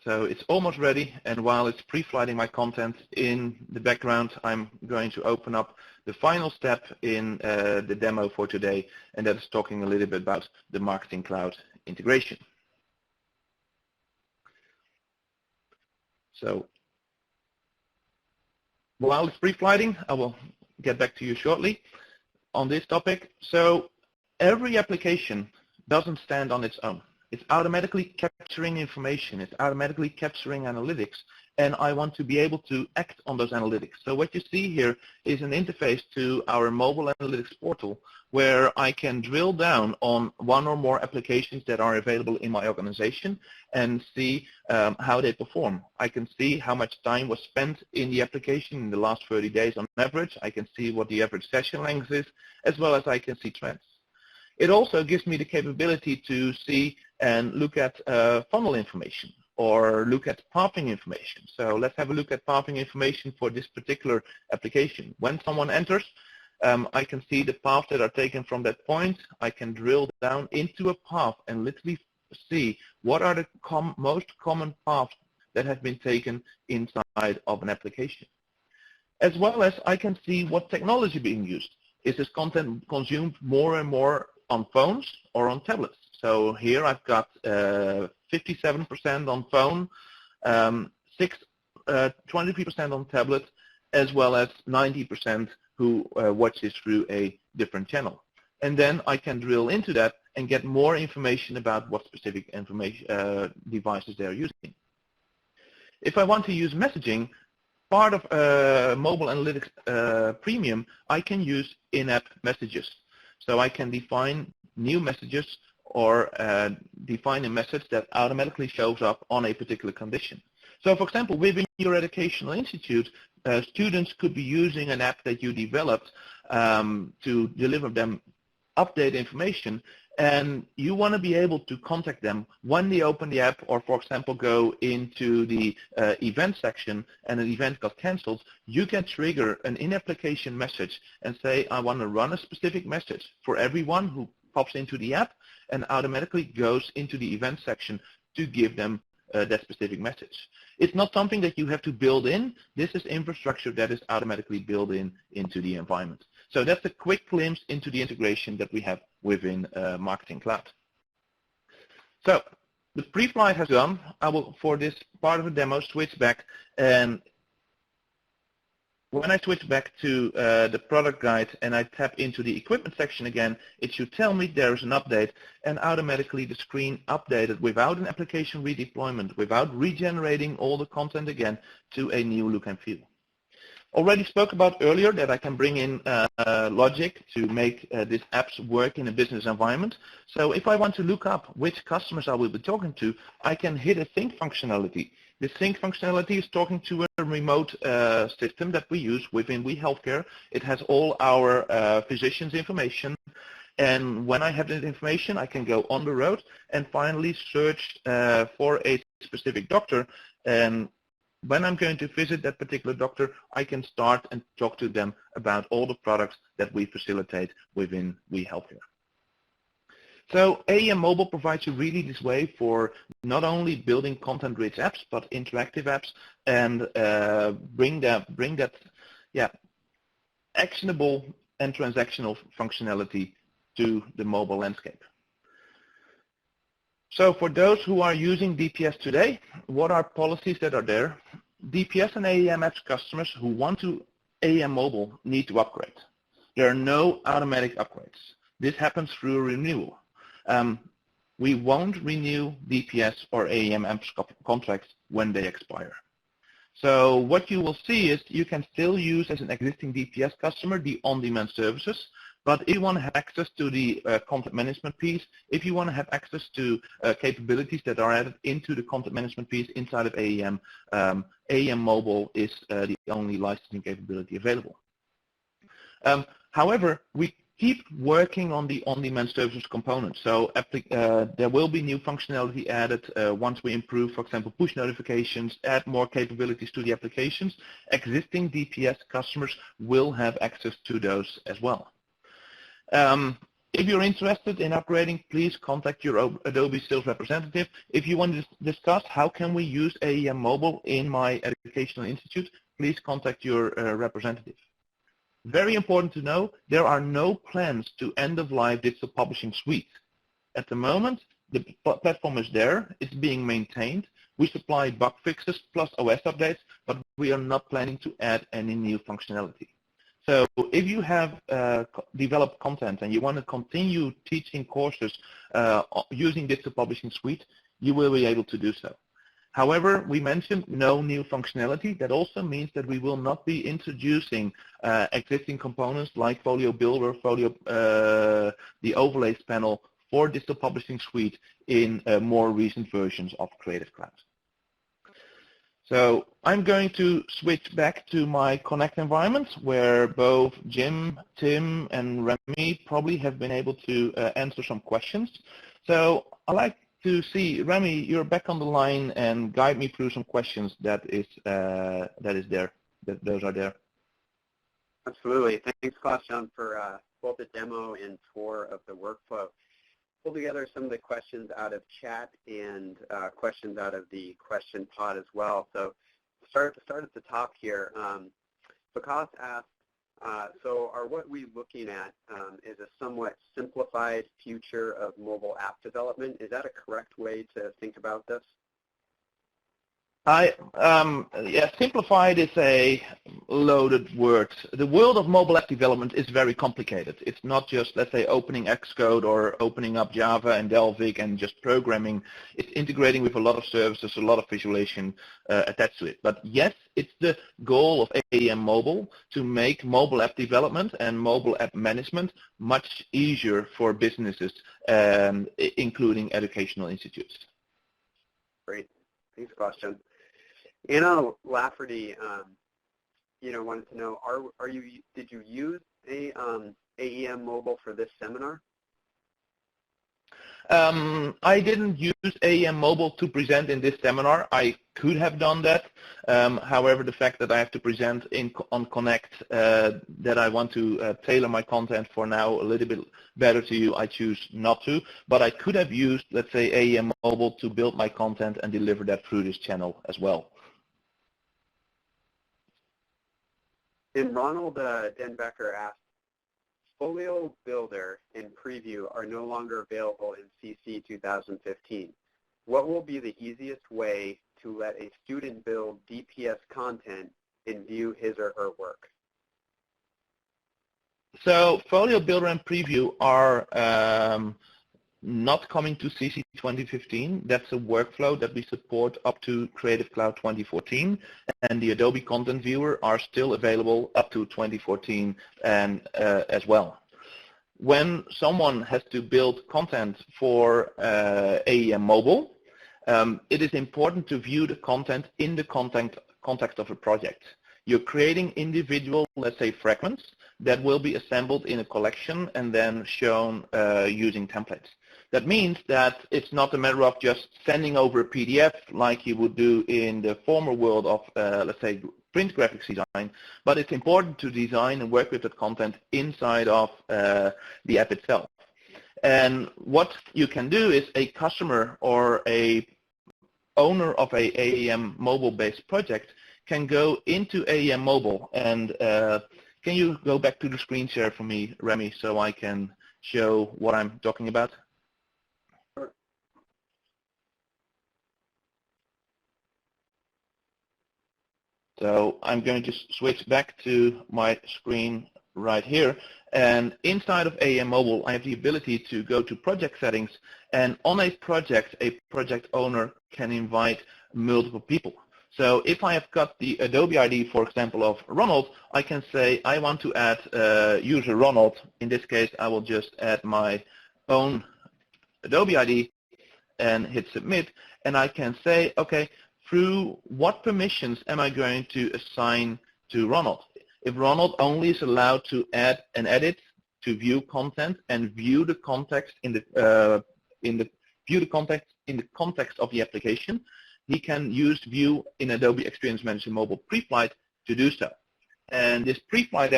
So it's almost ready, and while it's pre-flighting my content in the background, I'm going to open up the final step in the demo for today, and that is talking a little bit about the Marketing Cloud integration. So while it's pre-flighting, I will get back to you shortly on this topic. So every application doesn't stand on its own. It's automatically capturing information. It's automatically capturing analytics, and I want to be able to act on those analytics. So what you see here is an interface to our mobile analytics portal where I can drill down on one or more applications that are available in my organization and see how they perform. I can see how much time was spent in the application in the last 30 days on average. I can see what the average session length is, as well as I can see trends. It also gives me the capability to see and look at funnel information or look at pathing information. So let's have a look at pathing information for this particular application. When someone enters, I can see the paths that are taken from that point. I can drill down into a path and literally see what are the most common paths that have been taken inside of an application. As well as I can see what technology being used. Is this content consumed more and more on phones or on tablets? So here I've got 57% on phone, 23% on tablet, as well as 90% who watch this through a different channel. And then I can drill into that and get more information about what specific information devices they're using. If I want to use messaging, part of Mobile Analytics Premium, I can use in-app messages. So I can define new messages or define a message that automatically shows up on a particular condition. So for example, within your educational institute, students could be using an app that you developed to deliver them update information, and you want to be able to contact them when they open the app or, for example, go into the event section and an event got canceled. You can trigger an in-application message and say, I want to run a specific message for everyone who pops into the app, and automatically goes into the event section to give them that specific message. It's not something that you have to build in. This is infrastructure that is automatically built into the environment. So that's a quick glimpse into the integration that we have within Marketing Cloud. So the pre-flight has gone. I will, for this part of the demo, switch back, and when I switch back to the product guide and I tap into the equipment section again, it should tell me there is an update, and automatically the screen updated without an application redeployment, without regenerating all the content again, to a new look and feel. already spoke about earlier that I can bring in logic to make these apps work in a business environment. So if I want to look up which customers I will be talking to, I can hit a sync functionality. The sync functionality is talking to a remote system that we use within We Healthcare. It has all our physicians' information. And when I have that information, I can go on the road and finally search for a specific doctor. And when I'm going to visit that particular doctor, I can start and talk to them about all the products that we facilitate within We Healthcare. So AEM Mobile provides you really this way for not only building content-rich apps, but interactive apps, and bring that actionable and transactional functionality to the mobile landscape. So for those who are using DPS today, what are policies that are there? DPS and AEM apps customers who want to AEM Mobile need to upgrade. There are no automatic upgrades. This happens through a renewal. We won't renew DPS or AEM apps contracts when they expire. So what you will see is you can still use as an existing DPS customer the on-demand services, but if you want to have access to the content management piece, if you want to have access to capabilities that are added into the content management piece inside of AEM, AEM Mobile is the only licensing capability available. However, we keep working on the on-demand services component. So there will be new functionality added once we improve, for example, push notifications, add more capabilities to the applications. Existing DPS customers will have access to those as well. If you're interested in upgrading, please contact your Adobe sales representative. If you want to discuss how can we use AEM Mobile in my educational institute, please contact your representative. Very important to know, there are no plans to end-of-life digital publishing suite. At the moment, the platform is there, it's being maintained. We supply bug fixes plus OS updates, but we are not planning to add any new functionality. So if you have developed content and you want to continue teaching courses using Digital Publishing Suite, you will be able to do so. However, we mentioned no new functionality. That also means that we will not be introducing existing components like Folio Builder, Folio, the overlays panel for Digital Publishing Suite in more recent versions of Creative Cloud. So I'm going to switch back to my Connect environment where both Jim, Tim, and Remy probably have been able to answer some questions. So I'd like to see, Remy, you're back on the line and guide me through some questions that is there. Those are there. Absolutely. Thanks, Klaasjan, for both the demo and tour of the workflow. Pull together some of the questions out of chat and questions out of the question pod as well. So start at the top here. Vikas asked, so are what we're looking at is a somewhat simplified future of mobile app development? Is that a correct way to think about this? Yeah, simplified is a loaded word. The world of mobile app development is very complicated. It's not just, let's say, opening Xcode or opening up Java and Delphic and just programming. It's integrating with a lot of services, a lot of visualization attached to it. But yes, it's the goal of AEM Mobile to make mobile app development and mobile app management much easier for businesses, including educational institutes. Great. Thanks, Klaasjan. Anna Lafferty, wanted to know, did you use AEM Mobile for this seminar? I didn't use AEM Mobile to present in this seminar. I could have done that. However, the fact that I have to present on Connect, that I want to tailor my content for now a little bit better to you, I choose not to. But I could have used, let's say, AEM Mobile to build my content and deliver that through this channel as well. And Ronald Denbecker asked, Folio Builder and Preview are no longer available in CC 2015. What will be the easiest way to let a student build DPS content and view his or her work? So Folio Builder and Preview are not coming to CC 2015. That's a workflow that we support up to Creative Cloud 2014, and the Adobe Content Viewer are still available up to 2014 and as well. When someone has to build content for AEM Mobile, it is important to view the content in the context of a project. You're creating individual, let's say, fragments that will be assembled in a collection and then shown using templates. That means that it's not a matter of just sending over a PDF like you would do in the former world of, let's say, print graphics design, but it's important to design and work with that content inside of the app itself. And what you can do is a customer or a owner of a AEM mobile-based project can go into AEM Mobile. And can you go back to the screen share for me, Remy, so I can show what I'm talking about? So I'm going to switch back to my screen right here. And inside of AEM Mobile, I have the ability to go to project settings. And on a project owner can invite multiple people. So if I have got the Adobe ID, for example, of Ronald, I can say I want to add user Ronald. In this case, I will just add my own Adobe ID and hit submit. And I can say, okay, through what permissions am I going to assign to Ronald? If Ronald only is allowed to add and edit, to view content and view the context in the context of the application, he can use View in Adobe Experience Manager Mobile Pre-Flight to do so. And this Pre-Flight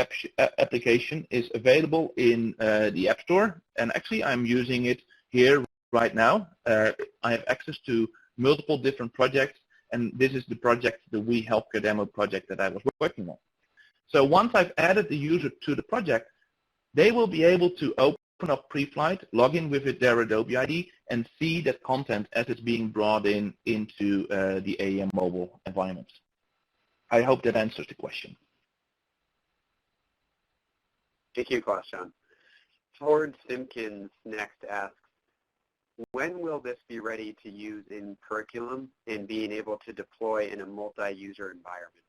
application is available in the App Store, and actually I'm using it here right now. I have access to multiple different projects, and this is the project, the We Healthcare Demo project that I was working on. So once I've added the user to the project, they will be able to open up Pre-Flight, log in with their Adobe ID, and see that content as it's being brought in into the AEM Mobile environment. I hope that answers the question. Thank you, Klaasjan. Howard Simpkins next asks, when will this be ready to use in curriculum and being able to deploy in a multi-user environment?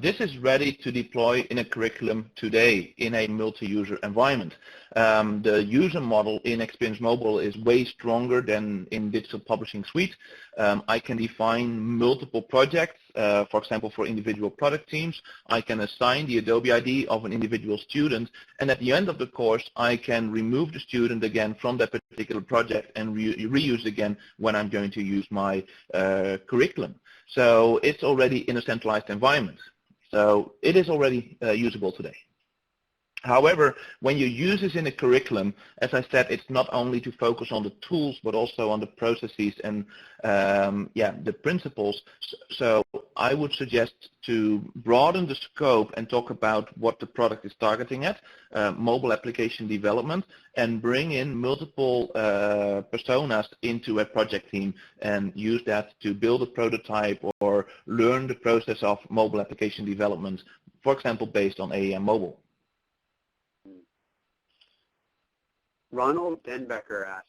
This is ready to deploy in a curriculum today in a multi-user environment. The user model in Experience Mobile is way stronger than in Digital Publishing Suite. I can define multiple projects, for example, for individual product teams. I can assign the Adobe ID of an individual student, and at the end of the course, I can remove the student again from that particular project and reuse again when I'm going to use my curriculum. So it's already in a centralized environment. So it is already usable today. However, when you use this in a curriculum, as I said, it's not only to focus on the tools, but also on the processes and the principles. So I would suggest to broaden the scope and talk about what the product is targeting at, mobile application development, and bring in multiple personas into a project team and use that to build a prototype or learn the process of mobile application development, for example, based on AEM Mobile. Ronald Denbecker asks,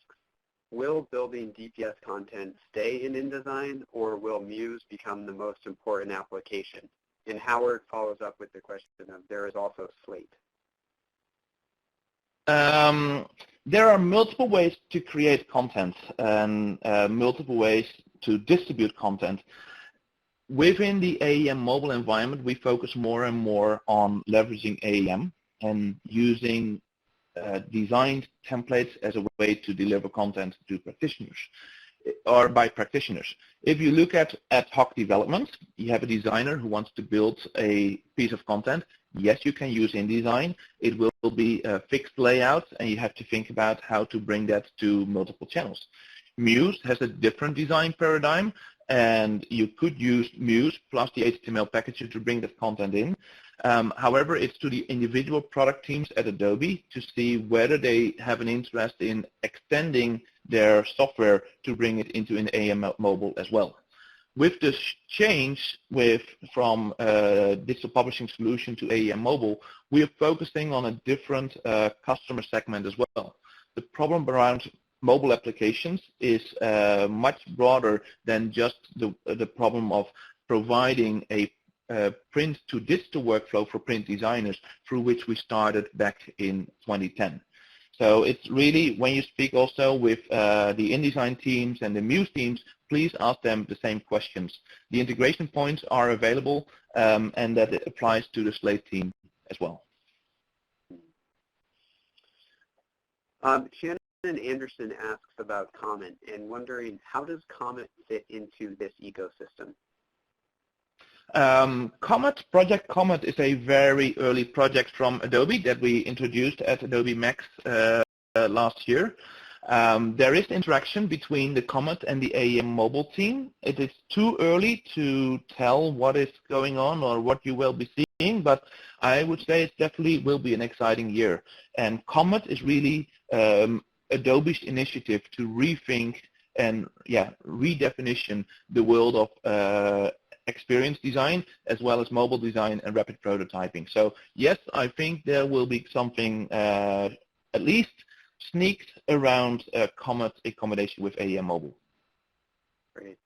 will building DPS content stay in InDesign, or will Muse become the most important application? And Howard follows up with the question of, there is also Slate. There are multiple ways to create content and multiple ways to distribute content. Within the AEM mobile environment, we focus more and more on leveraging AEM and using designed templates as a way to deliver content to practitioners or by practitioners. If you look at ad hoc development, you have a designer who wants to build a piece of content. Yes, you can use InDesign. It will be a fixed layout, and you have to think about how to bring that to multiple channels. Muse has a different design paradigm, and you could use Muse plus the HTML packages to bring that content in. However, it's to the individual product teams at Adobe to see whether they have an interest in extending their software to bring it into an AEM mobile as well. With this change from digital publishing solution to AEM mobile, we are focusing on a different customer segment as well. the problem around mobile applications is much broader than just the problem of providing a print to digital workflow for print designers, through which we started back in 2010. So it's really, when you speak also with the InDesign teams and the Muse teams, please ask them the same questions. The integration points are available, and that it applies to the Slate team as well. Shannon Anderson asks about Comet and wondering, how does Comet fit into this ecosystem? Project Comet is a very early project from Adobe that we introduced at Adobe Max last year. There is interaction between the Comet and the AEM Mobile team. It is too early to tell what is going on or what you will be seeing, but I would say it definitely will be an exciting year. And Comet is really Adobe's initiative to rethink and redefinition the world of experience design, as well as mobile design and rapid prototyping. So yes, I think there will be something at least sneaked around Comet in combination with AEM Mobile. Great.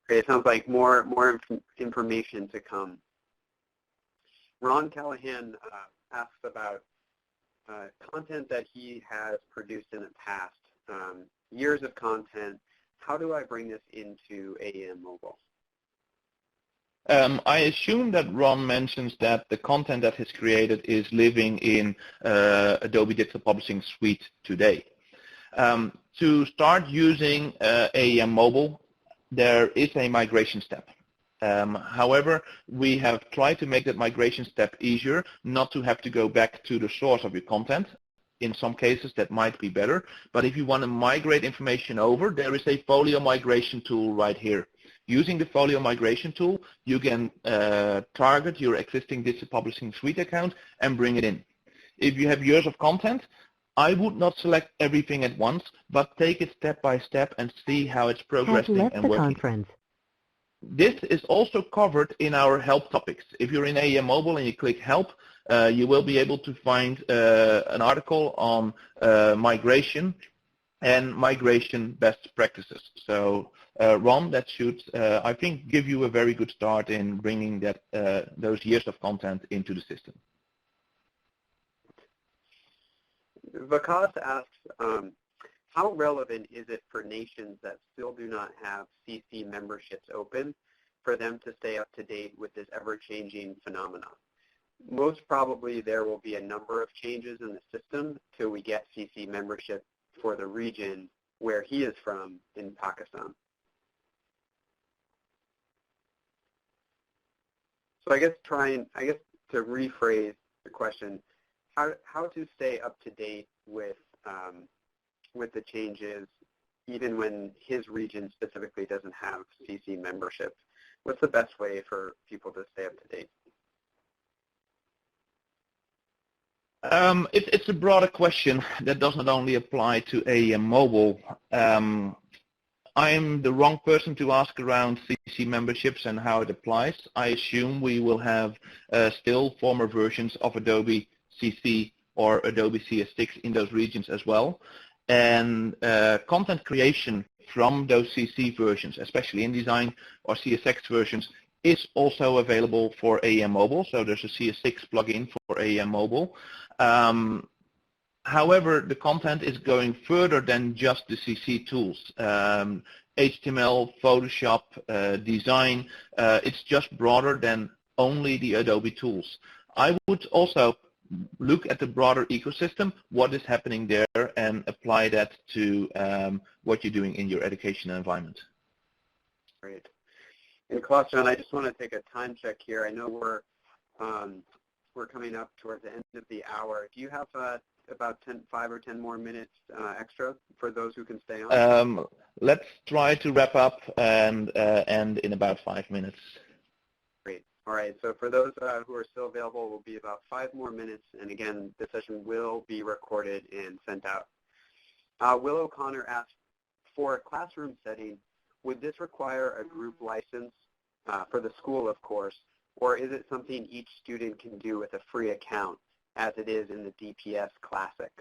Great. It sounds like more information to come. Ron Callahan asks about content that he has produced in the past, years of content. How do I bring this into AEM Mobile? I assume that Ron mentions that the content that he's created is living in Adobe Digital Publishing Suite today. To start using AEM Mobile, there is a migration step. However, we have tried to make that migration step easier, not to have to go back to the source of your content. In some cases, that might be better. But if you want to migrate information over, there is a Folio migration tool right here. Using the Folio migration tool, you can target your existing Digital Publishing Suite account and bring it in. If you have years of content, I would not select everything at once, but take it step by step and see how it's progressing and working. Conference. This is also covered in our help topics. If you're in AEM Mobile and you click help, you will be able to find an article on migration and migration best practices. So Ron, that should, I think, give you a very good start in bringing that those years of content into the system. Vikas asks, how relevant is it for nations that still do not have CC memberships open for them to stay up to date with this ever-changing phenomenon? Most probably there will be a number of changes in the system till we get CC membership for the region where he is from in Pakistan. So I guess to rephrase the question, how to stay up to date with the changes, even when his region specifically doesn't have CC membership. What's the best way for people to stay up to date? It's a broader question that does not only apply to AEM Mobile. I'm the wrong person to ask around CC memberships and how it applies. I assume we will have still former versions of Adobe CC or Adobe CS6 in those regions as well. And content creation from those CC versions, especially InDesign or CSX versions, is also available for AEM Mobile. So there's a CS6 plugin for AEM Mobile. However, the content is going further than just the CC tools. HTML, Photoshop, design, it's just broader than only the Adobe tools. I would also look at the broader ecosystem, what is happening there, and apply that to what you're doing in your educational environment. Great. And Klaasjan, I just want to take a time check here. I know we're coming up towards the end of the hour. Do you have about 5 or 10 more minutes extra for those who can stay on? Let's try to wrap up and end in about 5 minutes. Great. All right. So for those who are still available, it will be about 5 more minutes. And again, the session will be recorded and sent out. Will O'Connor asked, for a classroom setting, would this require a group license for the school, of course, or is it something each student can do with a free account, as it is in the DPS Classic?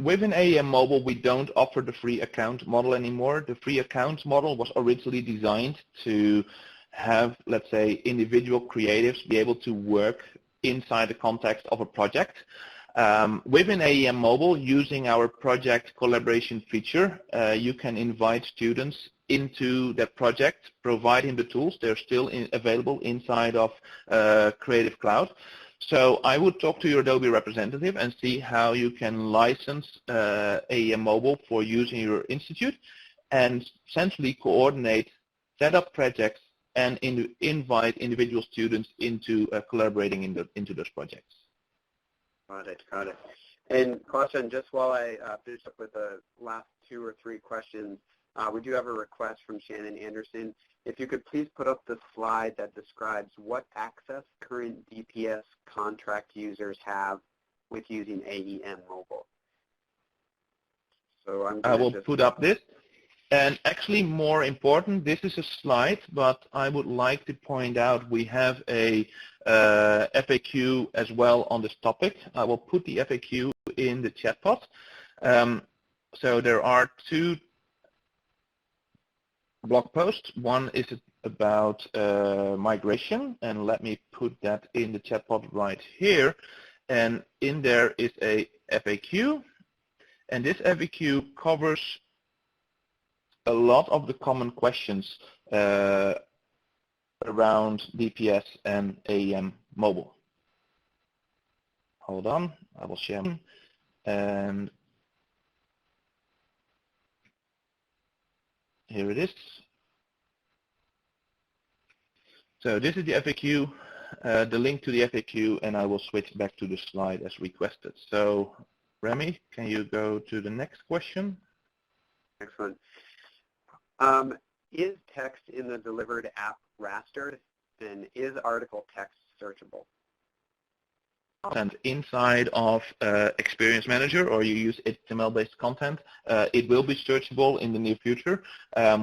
Within AEM Mobile, we don't offer the free account model anymore. The free account model was originally designed to have, let's say, individual creatives be able to work inside the context of a project. Within AEM Mobile, using our project collaboration feature, you can invite students into that project, providing the tools. They're still available inside of Creative Cloud. So I would talk to your Adobe representative and see how you can license AEM Mobile for using your institute and centrally coordinate, set up projects, and invite individual students into collaborating into those projects. Got it, got it. And Klaasjan, just while I finish up with the last 2 or 3 questions, we do have a request from Shannon Anderson. If you could please put up the slide that describes what access current DPS contract users have with using AEM Mobile. So I will put up this. And actually, more important, this is a slide, but I would like to point out we have a FAQ as well on this topic. I will put the FAQ in the chat pod. So there are 2 blog posts. One is about migration, and let me put that in the chat pod right here. And in there is a FAQ, and this FAQ covers a lot of the common questions around DPS and AEM Mobile. Hold on, I will share. And here it is. So this is the FAQ, the link to the FAQ, and I will switch back to the slide as requested. So Remy, can you go to the next question? Excellent. Is text in the delivered app rastered, and is article text searchable? And inside of Experience Manager, or you use HTML-based content, it will be searchable in the near future.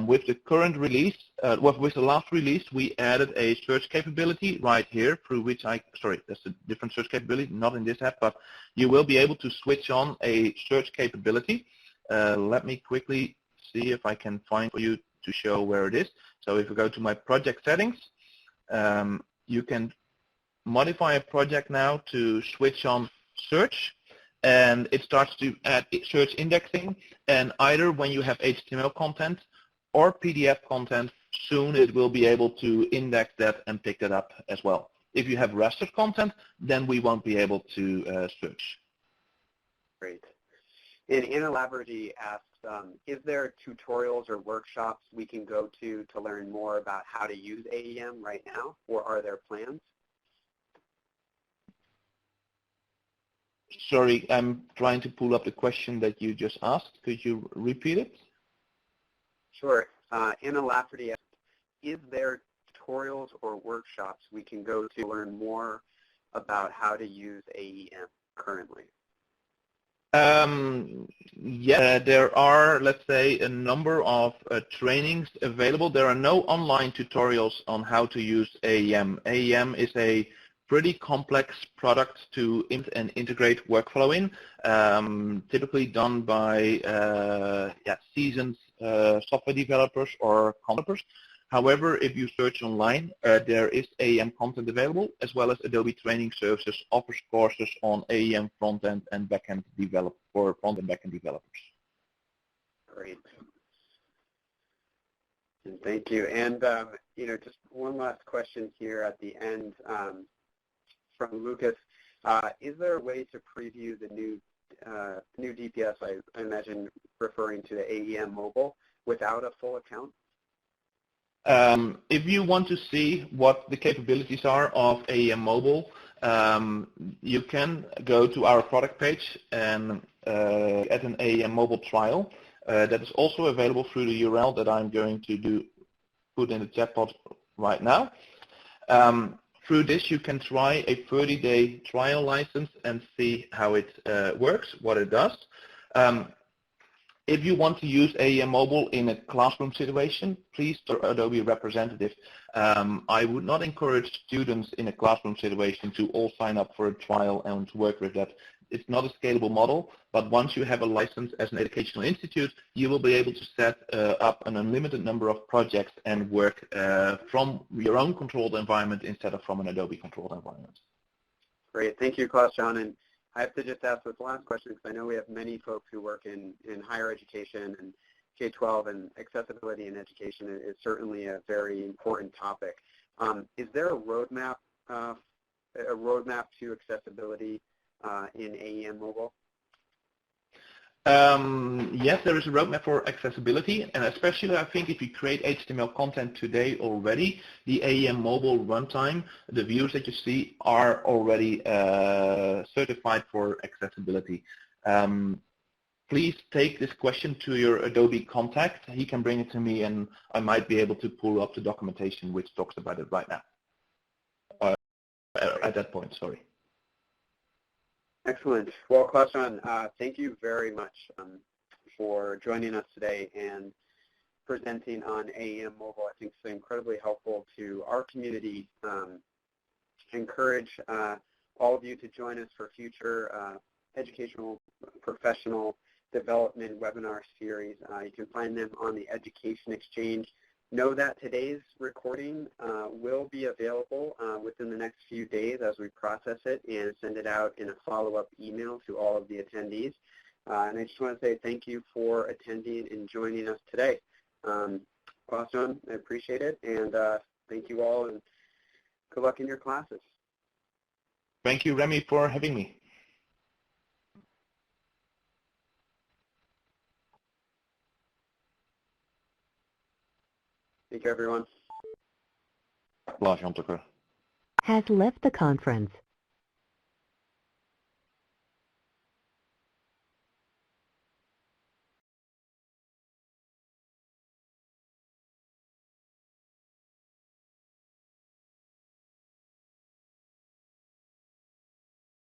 With the current release, with the last release, we added a search capability right here, through which that's a different search capability, not in this app, but you will be able to switch on a search capability. Let me quickly see if I can find for you to show where it is. So if you go to my project settings, you can modify a project now to switch on search, and it starts to add search indexing, and either when you have HTML content or PDF content, soon it will be able to index that and pick that up as well. If you have rastered content, then we won't be able to search. Great. And Anna Laverty asks, is there tutorials or workshops we can go to learn more about how to use AEM right now, or are there plans? Sorry, I'm trying to pull up the question that you just asked. Could you repeat it? Sure. Anna Lafferty asked, is there tutorials or workshops we can go to learn more about how to use AEM currently? Yeah, there are, let's say, a number of trainings available. There are no online tutorials on how to use AEM. AEM is a pretty complex product to integrate workflow in, typically done by seasoned software developers or developers. However, if you search online, there is AEM content available, as well as Adobe Training Services offers courses on AEM front-end and back-end for front and back-end developers. Great. And thank you. And just one last question here at the end from Lucas. Is there a way to preview the new DPS? I imagine referring to the AEM Mobile without a full account? If you want to see what the capabilities are of AEM Mobile, you can go to our product page and add an AEM Mobile trial. That is also available through the URL that I'm going to put in the chat pod right now. Through this, you can try a 30-day trial license and see how it works, what it does. If you want to use AEM Mobile in a classroom situation, please talk to Adobe representative. I would not encourage students in a classroom situation to all sign up for a trial and work with that. It's not a scalable model, but once you have a license as an educational institute, you will be able to set up an unlimited number of projects and work from your own controlled environment instead of from an Adobe controlled environment. Great. Thank you, Klaasjan. And I have to just ask this last question because I know we have many folks who work in higher education and K-12, and accessibility in education is certainly a very important topic. Is there a roadmap to accessibility in AEM Mobile? Yes, there is a roadmap for accessibility, and especially I think if you create HTML content today already, the AEM Mobile runtime, the views that you see are already certified for accessibility. Please take this question to your Adobe contact. He can bring it to me, and I might be able to pull up the documentation which talks about it right now. At that point, sorry. Excellent. Well, Klaasjan, thank you very much for joining us today and presenting on AEM Mobile. I think it's incredibly helpful to our community. Encourage all of you to join us for future educational professional development webinar series. You can find them on the Education Exchange. Know that today's recording will be available within the next few days as we process it and send it out in a follow-up email to all of the attendees. And I just want to say thank you for attending and joining us today. Klaasjan, I appreciate it, and thank you all, and good luck in your classes. Thank you, Remy, for having me. Thank you, everyone. Klaasjan Tukker has left the conference.